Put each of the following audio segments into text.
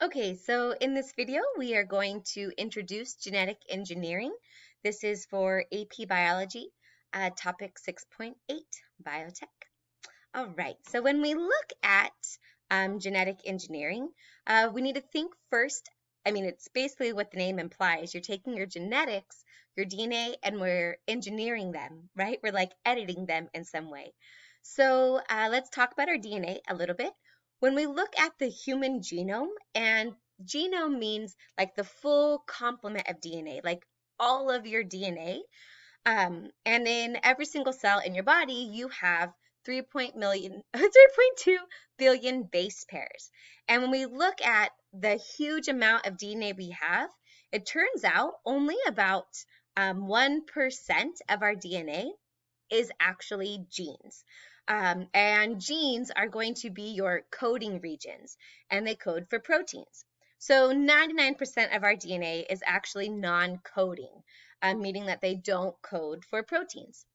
Okay, so in this video, we are going to introduce genetic engineering. This is for AP Biology, topic 6.8, Biotech. All right, so when we look at genetic engineering, we need to think first. It's basically what the name implies. You're taking your genetics, your DNA, and we're engineering them, right? We're like editing them in some way. So let's talk about our DNA a little bit. When we look at the human genome, and genome means like the full complement of DNA, like all of your DNA, and in every single cell in your body, you have 3.2 billion base pairs. And when we look at the huge amount of DNA we have, it turns out only about 1% of our DNA is actually genes. And genes are going to be your coding regions, and they code for proteins. So 99% of our DNA is actually non-coding, meaning that they don't code for proteins.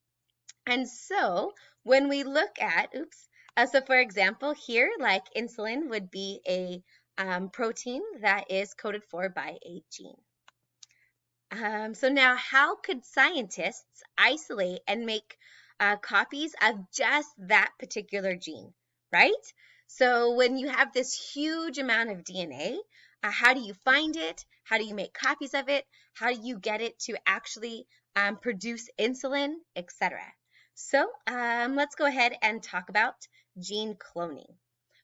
And so when we look at, so for example, here, like insulin would be a protein that is coded for by a gene. So now, how could scientists isolate and make copies of just that particular gene, right? So when you have this huge amount of DNA, how do you find it? How do you make copies of it? How do you get it to actually produce insulin, etc.? So let's go ahead and talk about gene cloning.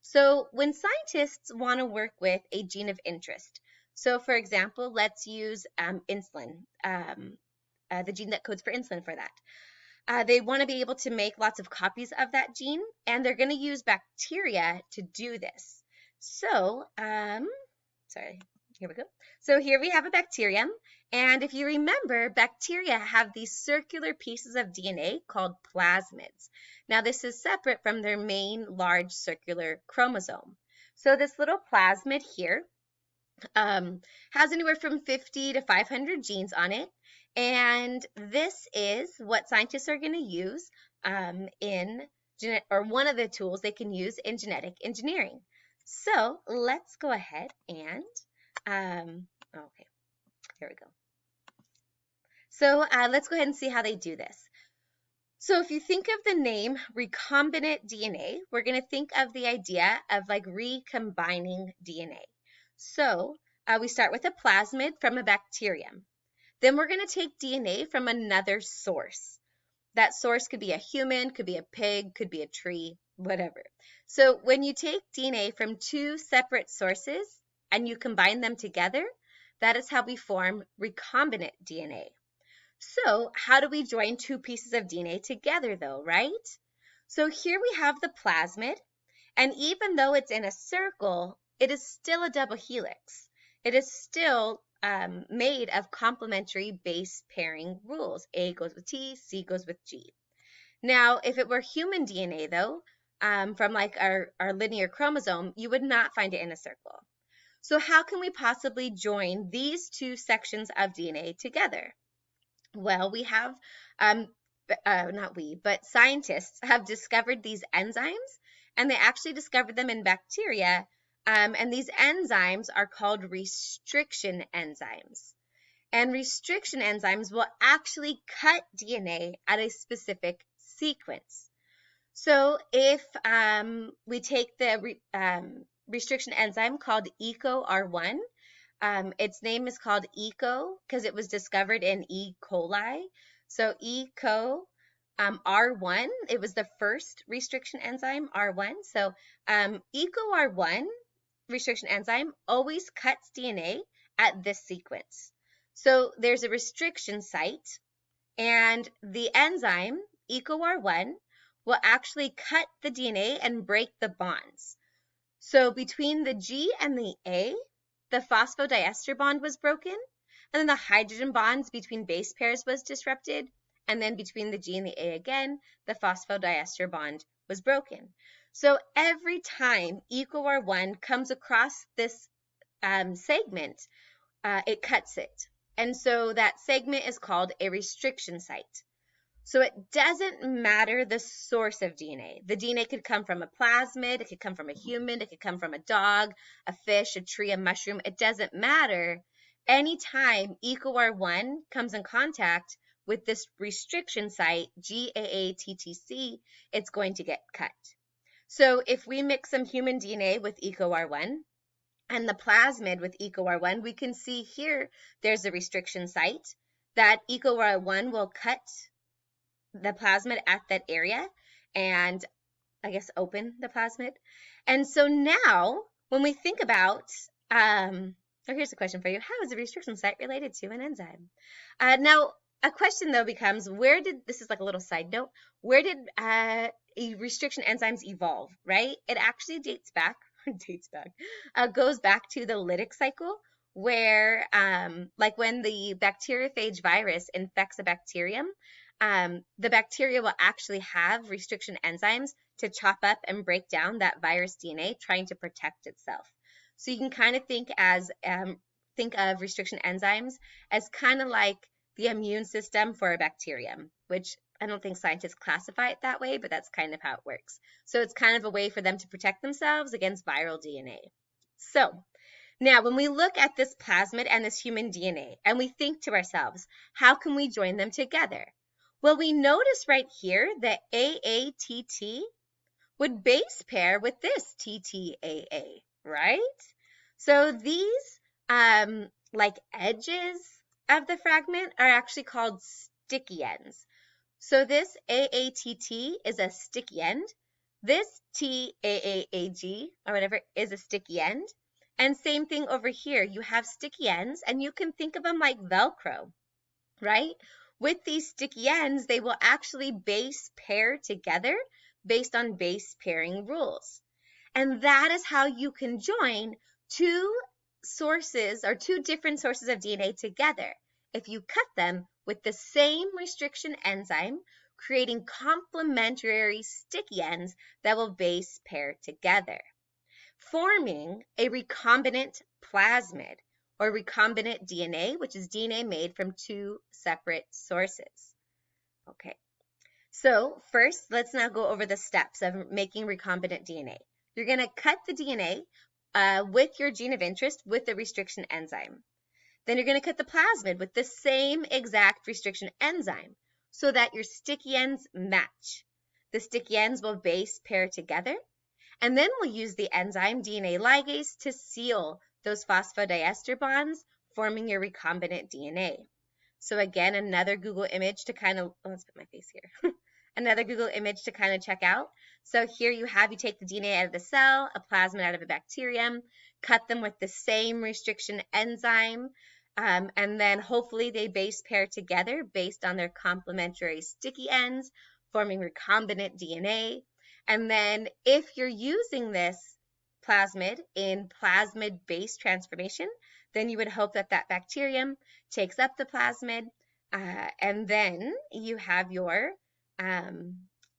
So when scientists want to work with a gene of interest, so for example, let's use insulin, the gene that codes for insulin for that. They want to be able to make lots of copies of that gene, and they're going to use bacteria to do this. So, sorry, here we go. So here we have a bacterium, and if you remember, bacteria have these circular pieces of DNA called plasmids. Now, this is separate from their main large circular chromosome. So this little plasmid here has anywhere from 50 to 500 genes on it. And this is what scientists are going to use or one of the tools they can use in genetic engineering. So let's go ahead and, okay, here we go. So let's go ahead and see how they do this. So if you think of the name recombinant DNA, we're going to think of the idea of like recombining DNA. So we start with a plasmid from a bacterium. Then we're going to take DNA from another source. That source could be a human, could be a pig, could be a tree, whatever. So when you take DNA from two separate sources and you combine them together, that is how we form recombinant DNA. So how do we join two pieces of DNA together though, right? So here we have the plasmid, and even though it's in a circle, it is still a double helix. It is still made of complementary base pairing rules. A goes with T, C goes with G. Now, if it were human DNA though, from like our linear chromosome, you would not find it in a circle. So how can we possibly join these two sections of DNA together? Well, we have, not we, but scientists have discovered these enzymes, and they actually discovered them in bacteria, and these enzymes are called restriction enzymes. And restriction enzymes will actually cut DNA at a specific sequence. So if we take the restriction enzyme called EcoR1, its name is called ECO because it was discovered in E. coli. So ECO R1, it was the first restriction enzyme, R1. So EcoR1 restriction enzyme always cuts DNA at this sequence. So there's a restriction site, and the enzyme, EcoR1, will actually cut the DNA and break the bonds. So between the G and the A, the phosphodiester bond was broken, and then the hydrogen bonds between base pairs was disrupted, and then between the G and the A again, the phosphodiester bond was broken. So every time EcoR1 comes across this segment, it cuts it. And so that segment is called a restriction site. So it doesn't matter the source of DNA. The DNA could come from a plasmid, it could come from a human, it could come from a dog, a fish, a tree, a mushroom. It doesn't matter. Anytime EcoR1 comes in contact with this restriction site, GAATTC, it's going to get cut. So if we mix some human DNA with EcoR1 and the plasmid with EcoR1, we can see here there's a restriction site that EcoR1 will cut the plasmid at that area and I guess open the plasmid. And so now when we think about, here's a question for you. How is a restriction site related to an enzyme? Now, a question though becomes, this is like a little side note, where did restriction enzymes evolve, right? It actually goes back to the lytic cycle where like when the bacteriophage virus infects a bacterium, the bacteria will actually have restriction enzymes to chop up and break down that virus DNA trying to protect itself. So you can kind of think of restriction enzymes as kind of like the immune system for a bacterium, which I don't think scientists classify it that way, but that's kind of how it works. So it's kind of a way for them to protect themselves against viral DNA. So now when we look at this plasmid and this human DNA and we think to ourselves, how can we join them together? Well, we notice right here that AATT would base pair with this TTAA, right? So these like edges of the fragment are actually called sticky ends. So this AATT is a sticky end. This TAAAG or whatever is a sticky end. And same thing over here. You have sticky ends and you can think of them like Velcro, right? With these sticky ends, they will actually base pair together based on base pairing rules. And that is how you can join two sources or two different sources of DNA together if you cut them with the same restriction enzyme, creating complementary sticky ends that will base pair together, forming a recombinant plasmid or recombinant DNA, which is DNA made from two separate sources. Okay, so first, let's now go over the steps of making recombinant DNA. You're going to cut the DNA with your gene of interest with the restriction enzyme. Then you're going to cut the plasmid with the same exact restriction enzyme so that your sticky ends match. The sticky ends will base pair together, and then we'll use the enzyme DNA ligase to seal those phosphodiester bonds, forming your recombinant DNA. So again, another Google image to kind of, let's put my face here. Another Google image to kind of check out. So here you take the DNA out of the cell, a plasmid out of a bacterium, cut them with the same restriction enzyme, and then hopefully they base pair together based on their complementary sticky ends, forming recombinant DNA. And then if you're using this plasmid in plasmid base transformation, then you would hope that that bacterium takes up the plasmid, and then you have your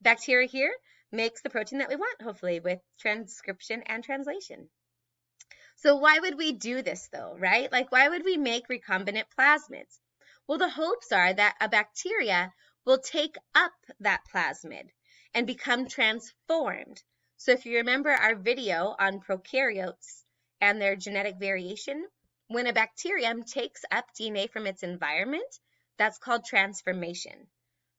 bacteria here makes the protein that we want, hopefully, with transcription and translation. So why would we do this though, right? Like why would we make recombinant plasmids? Well, the hopes are that a bacteria will take up that plasmid and become transformed. So if you remember our video on prokaryotes and their genetic variation, when a bacterium takes up DNA from its environment, that's called transformation.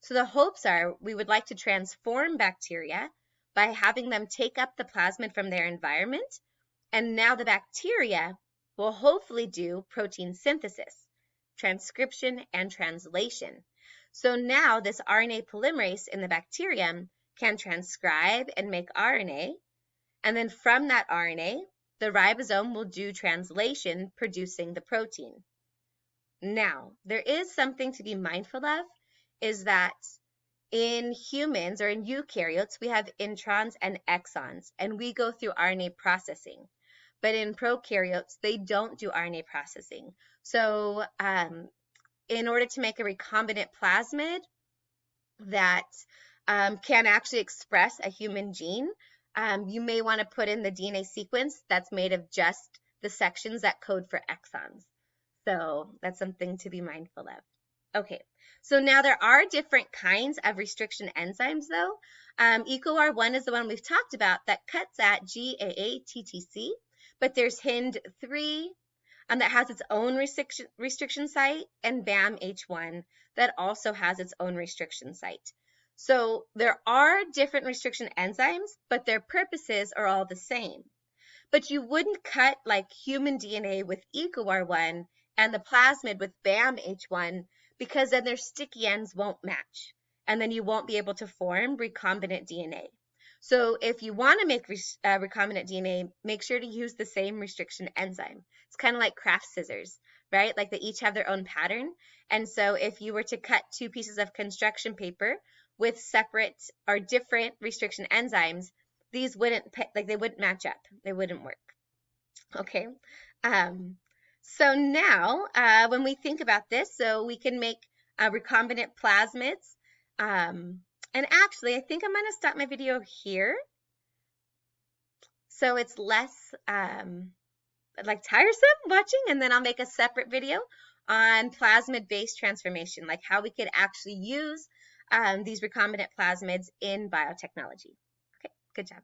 So the hopes are we would like to transform bacteria by having them take up the plasmid from their environment, and now the bacteria will hopefully do protein synthesis, transcription, and translation. So now this RNA polymerase in the bacterium can transcribe and make RNA, and then from that RNA, the ribosome will do translation, producing the protein. Now, there is something to be mindful of, is that in humans or in eukaryotes, we have introns and exons, and we go through RNA processing. But in prokaryotes, they don't do RNA processing. So in order to make a recombinant plasmid that can actually express a human gene, you may want to put in the DNA sequence that's made of just the sections that code for exons. So that's something to be mindful of. Okay, so now there are different kinds of restriction enzymes though. EcoR1 is the one we've talked about that cuts at GAA-TTC, but there's HIND3 that has its own restriction site, and BAM-H1 that also has its own restriction site. So there are different restriction enzymes, but their purposes are all the same. But you wouldn't cut like human DNA with EcoR1 and the plasmid with BAM-H1 because then their sticky ends won't match. And then you won't be able to form recombinant DNA. So if you want to make recombinant DNA, make sure to use the same restriction enzyme. It's kind of like craft scissors, right? Like they each have their own pattern. And so if you were to cut two pieces of construction paper with separate or different restriction enzymes, these wouldn't they wouldn't match up. They wouldn't work. Okay. So now when we think about this, so we can make recombinant plasmids. And actually, I think I'm going to stop my video here. So it's less like tiresome watching, and then I'll make a separate video on plasmid-based transformation, like how we could actually use these recombinant plasmids in biotechnology. Okay, good job.